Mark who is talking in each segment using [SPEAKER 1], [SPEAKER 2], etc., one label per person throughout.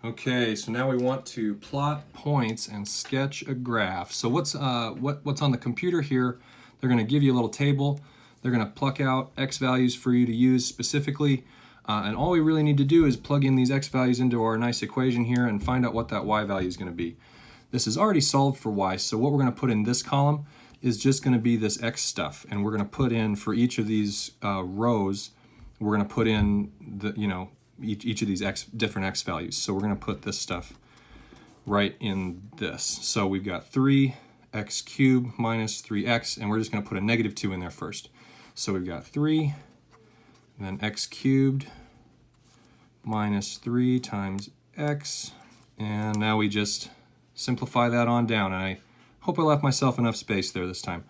[SPEAKER 1] Okay, so now we want to plot points and sketch a graph. So what's on the computer here, they're going to give you a little table. They're going to pluck out x values for you to use specifically. And all we really need to do is plug in these x values into our nice equation here and find out what that y value is going to be. This is already solved for y, so what we're going to put in this column is just going to be this x stuff. And we're going to put in, for each of these rows, we're going to put in the, each of these different x values. So we're going to put this stuff right in this. So we've got 3x cubed minus 3x, and we're just going to put a -2 in there first. So we've got 3, and then x cubed minus 3 times x, and now we just simplify that on down, and I hope I left myself enough space there this time.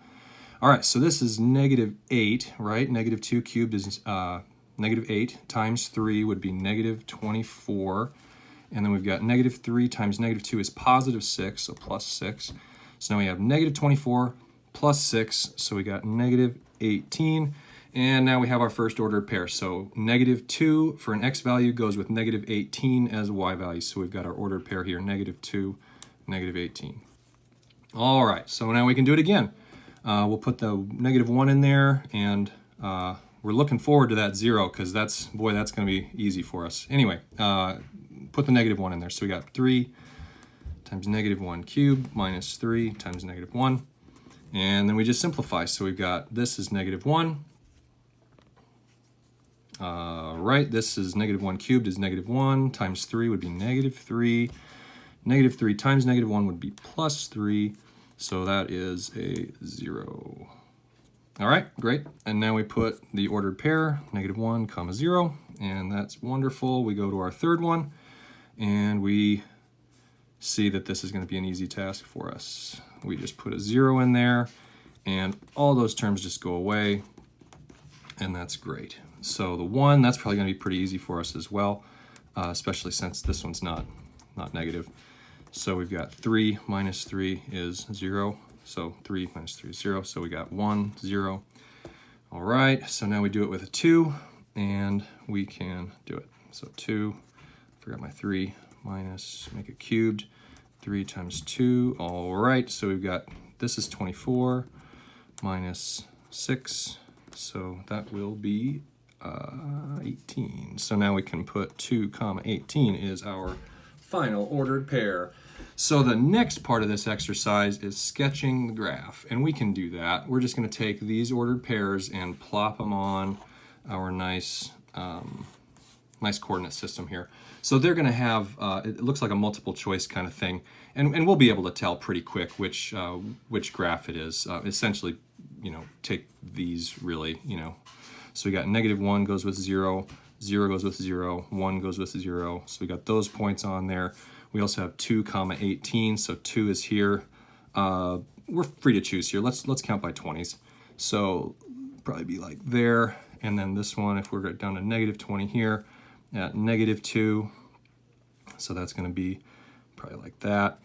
[SPEAKER 1] All right, so this is -8, right? -2 cubed is -8 times 3 would be -24. And then we've got -3 times -2 is +6, so +6. So now we have -24 plus 6, so we got -18. And now we have our first ordered pair. So -2 for an x value goes with -18 as y value. So we've got our ordered pair here, -2, -18. All right, so now we can do it again. We'll put the -1 in there, and we're looking forward to that 0 because that's going to be easy for us. Anyway, put the -1 in there. So we got 3 times -1 cubed minus 3 times -1. And then we just simplify. So we've got, this is -1. Right, this is -1 cubed is -1 times 3 would be -3. -3 times -1 would be +3. So that is a 0. All right, great. And now we put the ordered pair, -1, comma 0, and that's wonderful. We go to our third one, and we see that this is going to be an easy task for us. We just put a 0 in there, and all those terms just go away, and that's great. So the 1, that's probably going to be pretty easy for us as well, especially since this one's not negative. So we've got 3 minus 3 is 0. So 3 minus 3 is 0. So we got 1, 0. All right, so now we do it with a 2, and we can do it. So 2, forgot my 3, minus, make it cubed, 3 times 2. All right, so we've got, this is 24 minus 6. So that will be 18. So now we can put 2 comma 18 is our final ordered pair. So the next part of this exercise is sketching the graph, and we can do that. We're just going to take these ordered pairs and plop them on our nice coordinate system here. So they're going to have, it looks like a multiple choice kind of thing, and we'll be able to tell pretty quick which graph it is. Essentially, take these really, So we got -1 goes with 0, 0 goes with 0, 1 goes with 0. So we got those points on there. We also have 2 comma 18, so 2 is here. We're free to choose here. Let's count by 20s. So probably be like there, and then this one, if we're down to -20 here, at -2, so that's going to be probably like that.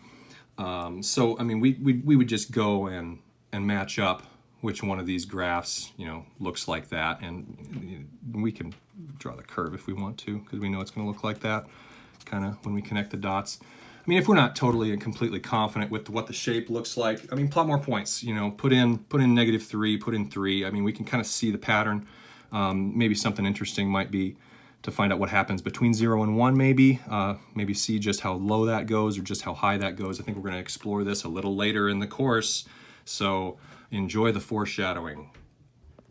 [SPEAKER 1] So I mean, we would just go and match up which one of these graphs, looks like that, and we can draw the curve if we want to, because we know it's going to look like that, kind of when we connect the dots. I mean, if we're not totally and completely confident with what the shape looks like, I mean, plot more points. Put in -3, put in 3. I mean, we can kind of see the pattern. Maybe something interesting might be to find out what happens between 0 and 1. Maybe see just how low that goes or just how high that goes. I think we're going to explore this a little later in the course. So enjoy the foreshadowing.